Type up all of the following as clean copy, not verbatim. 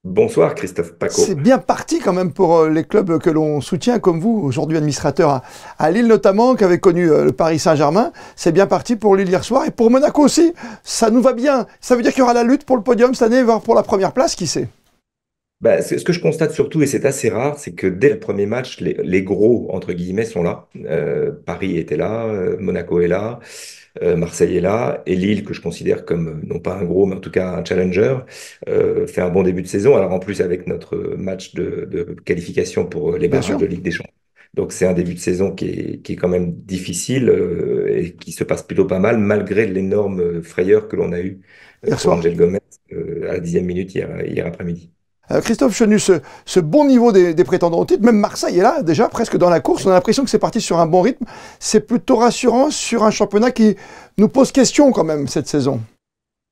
Bonsoir Christophe C'est Paco. bien parti quand même pour les clubs que l'on soutient, comme vous, aujourd'hui administrateur à Lille notamment, qui avait connu le Paris Saint-Germain. C'est bien parti pour Lille hier soir et pour Monaco aussi. Ça nous va bien. Ça veut dire qu'il y aura la lutte pour le podium cette année, voire pour la première place, qui sait? Ce que je constate surtout, et c'est assez rare, c'est que dès le premier match, les gros, entre guillemets, sont là. Paris était là, Monaco est là, Marseille est là, et Lille, que je considère comme, non pas un gros, mais en tout cas un challenger, fait un bon début de saison. Alors en plus, avec notre match de qualification pour les Bien barrages sûr, de Ligue des Champions. Donc c'est un début de saison qui est quand même difficile et qui se passe plutôt pas mal, malgré l'énorme frayeur que l'on a eue hier pour soir. Angel Gomez à la 10e minute hier après-midi. Christophe Chenu, ce bon niveau des prétendants au titre, même Marseille est là déjà, presque dans la course. On a l'impression que c'est parti sur un bon rythme. C'est plutôt rassurant sur un championnat qui nous pose question quand même cette saison.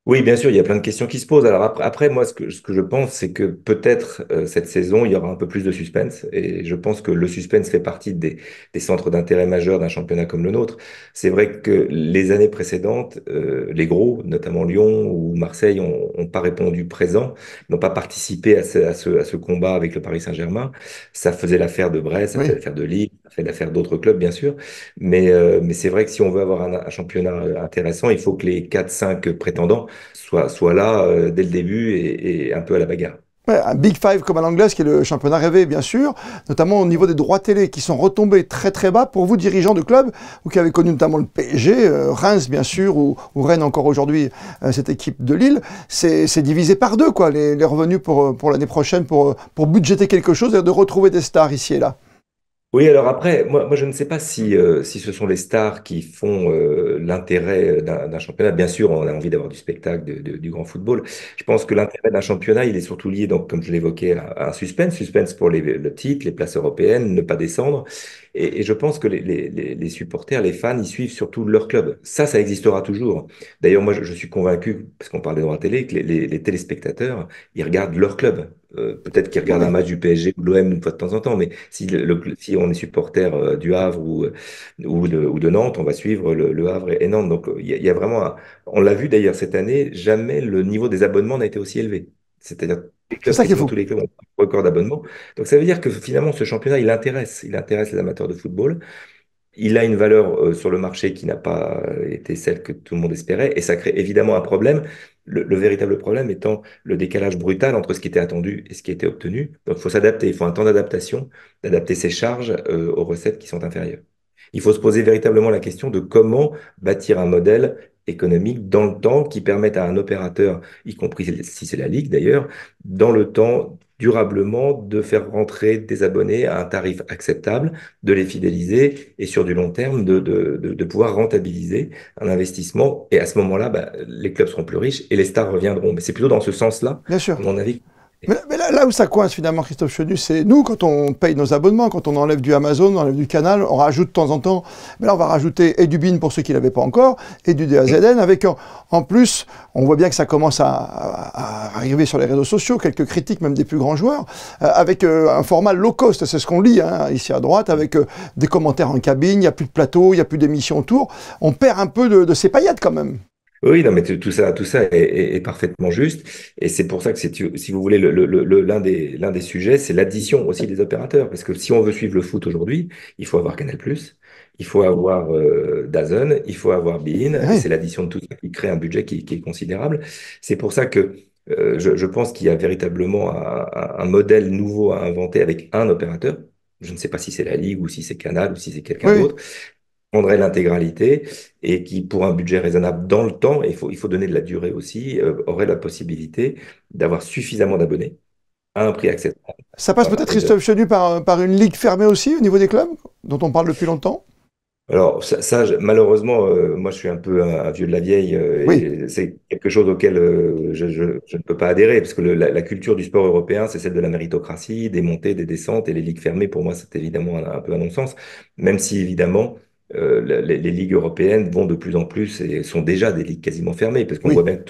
Oui, bien sûr, il y a plein de questions qui se posent. Alors après moi, ce que je pense, c'est que peut-être cette saison, il y aura un peu plus de suspense. Et je pense que le suspense fait partie des centres d'intérêt majeurs d'un championnat comme le nôtre. C'est vrai que les années précédentes, les gros, notamment Lyon ou Marseille, ont pas répondu présent, n'ont pas participé à ce combat avec le Paris Saint-Germain. Ça faisait l'affaire de Brest, ça fait Oui. l'affaire de Lille, ça fait l'affaire d'autres clubs, bien sûr. Mais c'est vrai que si on veut avoir un championnat intéressant, il faut que les quatre cinq prétendants soit là dès le début et un peu à la bagarre. Ouais, un Big Five comme à l'anglaise, qui est le championnat rêvé, bien sûr, notamment au niveau des droits télé, qui sont retombés très très bas pour vous, dirigeants de clubs, vous qui avez connu notamment le PSG, Reims, bien sûr, ou Rennes encore aujourd'hui, cette équipe de Lille. C'est divisé par deux, quoi, les revenus pour l'année prochaine, pour budgéter quelque chose et de retrouver des stars ici et là. Oui, alors après, moi je ne sais pas si ce sont les stars qui font l'intérêt d'un championnat. Bien sûr, on a envie d'avoir du spectacle, du grand football. Je pense que l'intérêt d'un championnat, il est surtout lié, donc, comme je l'évoquais, à un suspense. Suspense pour le titre, les places européennes, ne pas descendre. Et je pense que les supporters, les fans, ils suivent surtout leur club. Ça existera toujours. D'ailleurs, moi, je suis convaincu, parce qu'on parle des droits télé, que les téléspectateurs, ils regardent leur club. Peut-être qu'ils Oui, regardent un oui. match du PSG ou de l'OM une fois de temps en temps, mais si on est supporter du Havre ou de Nantes, on va suivre le Havre et Nantes. Donc il y a vraiment, on l'a vu d'ailleurs cette année, jamais le niveau des abonnements n'a été aussi élevé. C'est-à-dire C'est ça qui est quasiment fou. tous les clubs ont un record d'abonnements. Donc ça veut dire que finalement ce championnat, il intéresse les amateurs de football. Il a une valeur sur le marché qui n'a pas été celle que tout le monde espérait, et ça crée évidemment un problème. Le véritable problème étant le décalage brutal entre ce qui était attendu et ce qui était obtenu. Donc il faut s'adapter, il faut un temps d'adaptation, d'adapter ses charges aux recettes qui sont inférieures. Il faut se poser véritablement la question de comment bâtir un modèle économique dans le temps qui permette à un opérateur, y compris si c'est la Ligue d'ailleurs, dans le temps, durablement, de faire rentrer des abonnés à un tarif acceptable, de les fidéliser et sur du long terme, de pouvoir rentabiliser un investissement. Et à ce moment-là, bah, les clubs seront plus riches et les stars reviendront. Mais c'est plutôt dans ce sens-là, Bien sûr. à mon avis. Mais là où ça coince finalement, Christophe Chenu, c'est nous, quand on paye nos abonnements, quand on enlève du Amazon, on enlève du Canal, on rajoute de temps en temps, mais là on va rajouter et du BIN pour ceux qui ne l'avaient pas encore, et du DAZN, avec en plus, on voit bien que ça commence à arriver sur les réseaux sociaux, quelques critiques même des plus grands joueurs, avec un format low cost, c'est ce qu'on lit ici à droite, avec des commentaires en cabine, il n'y a plus de plateau, il n'y a plus d'émissions autour, on perd un peu de ses paillettes quand même. Oui, non, mais tout ça est parfaitement juste. Et c'est pour ça que c'est, si vous voulez, l'un des sujets, c'est l'addition aussi des opérateurs. Parce que si on veut suivre le foot aujourd'hui, il faut avoir Canal+, il faut avoir DAZN, il faut avoir beIN, et Oui, c'est l'addition de tout ça qui crée un budget qui est considérable. C'est pour ça que je pense qu'il y a véritablement un modèle nouveau à inventer avec un opérateur. Je ne sais pas si c'est la Ligue ou si c'est Canal ou si c'est quelqu'un oui, oui. d'autre prendrait l'intégralité et qui, pour un budget raisonnable dans le temps, il faut donner de la durée aussi, aurait la possibilité d'avoir suffisamment d'abonnés à un prix acceptable. Ça passe Voilà. peut-être, Christophe Chenu, par une ligue fermée aussi au niveau des clubs, dont on parle depuis longtemps. Alors, malheureusement, moi, je suis un peu un vieux de la vieille Oui, et c'est quelque chose auquel je ne peux pas adhérer parce que la culture du sport européen, c'est celle de la méritocratie, des montées, des descentes et les ligues fermées, pour moi, c'est évidemment un peu un non-sens, même si évidemment, les ligues européennes vont de plus en plus et sont déjà des ligues quasiment fermées parce qu'on voit oui. bien que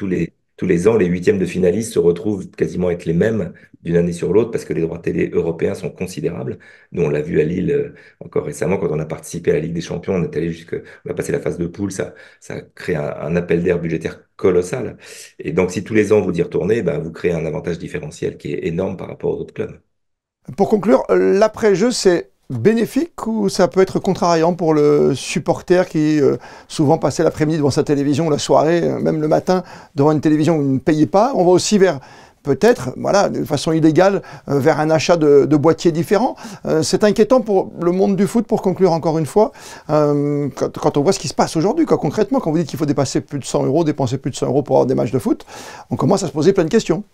tous tous les ans, les huitièmes de finalistes se retrouvent quasiment être les mêmes d'une année sur l'autre parce que les droits télé européens sont considérables. Nous, on l'a vu à Lille encore récemment quand on a participé à la Ligue des Champions, on est allé on a passé la phase de poule, ça crée un appel d'air budgétaire colossal. Et donc, si tous les ans vous y retournez, ben, vous créez un avantage différentiel qui est énorme par rapport aux autres clubs. Pour conclure, l'après-jeu, c'est bénéfique ou ça peut être contrariant pour le supporter qui souvent passait l'après-midi devant sa télévision, la soirée, même le matin devant une télévision où il ne payait pas. On va aussi vers peut-être, voilà, de façon illégale, vers un achat de boîtiers différents. C'est inquiétant pour le monde du foot, pour conclure encore une fois, quand on voit ce qui se passe aujourd'hui, concrètement, quand vous dites qu'il faut dépasser plus de 100 euros, dépenser plus de 100 euros pour avoir des matchs de foot, on commence à se poser plein de questions.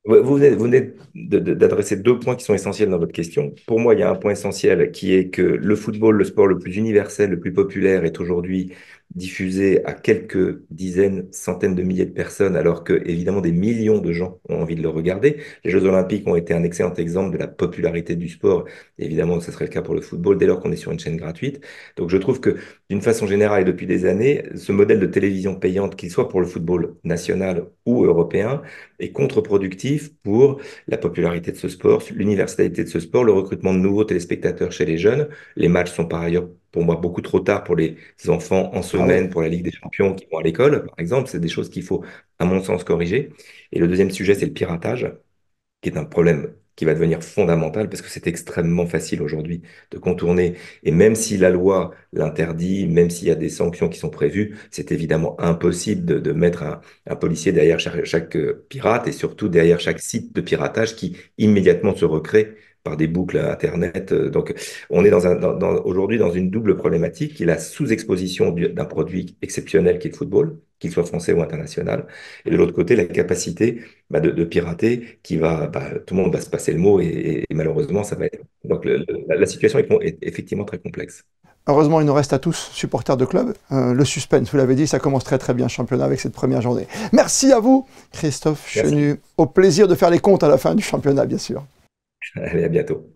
Vous venez d'adresser deux points qui sont essentiels dans votre question. Pour moi, il y a un point essentiel qui est que le football, le sport le plus universel, le plus populaire, est aujourd'hui diffusé à quelques dizaines, centaines de milliers de personnes, alors que, évidemment, des millions de gens ont envie de le regarder. Les Jeux Olympiques ont été un excellent exemple de la popularité du sport. Évidemment, ce serait le cas pour le football dès lors qu'on est sur une chaîne gratuite. Donc, je trouve que, d'une façon générale et depuis des années, ce modèle de télévision payante, qu'il soit pour le football national ou européen, est contre-productif pour la popularité de ce sport, l'universalité de ce sport, le recrutement de nouveaux téléspectateurs chez les jeunes. Les matchs sont par ailleurs, pour moi, beaucoup trop tard pour les enfants en Ah oui. semaine, pour la Ligue des Champions qui vont à l'école, par exemple. C'est des choses qu'il faut, à mon sens, corriger. Et le deuxième sujet, c'est le piratage qui est un problème qui va devenir fondamental parce que c'est extrêmement facile aujourd'hui de contourner. Et même si la loi l'interdit, même s'il y a des sanctions qui sont prévues, c'est évidemment impossible de mettre un policier derrière chaque pirate et surtout derrière chaque site de piratage qui immédiatement se recrée par des boucles Internet. Donc, on est aujourd'hui dans une double problématique qui est la sous-exposition d'un produit exceptionnel qui est le football, qu'il soit français ou international, et de l'autre côté, la capacité de pirater qui va, tout le monde va se passer le mot et malheureusement, ça va être. Donc la situation est effectivement très complexe. Heureusement, il nous reste à tous, supporters de club. Le suspense, vous l'avez dit, ça commence très très bien, championnat, avec cette première journée. Merci à vous, Christophe Merci. Chenu. Au plaisir de faire les comptes à la fin du championnat, bien sûr. Allez, à bientôt.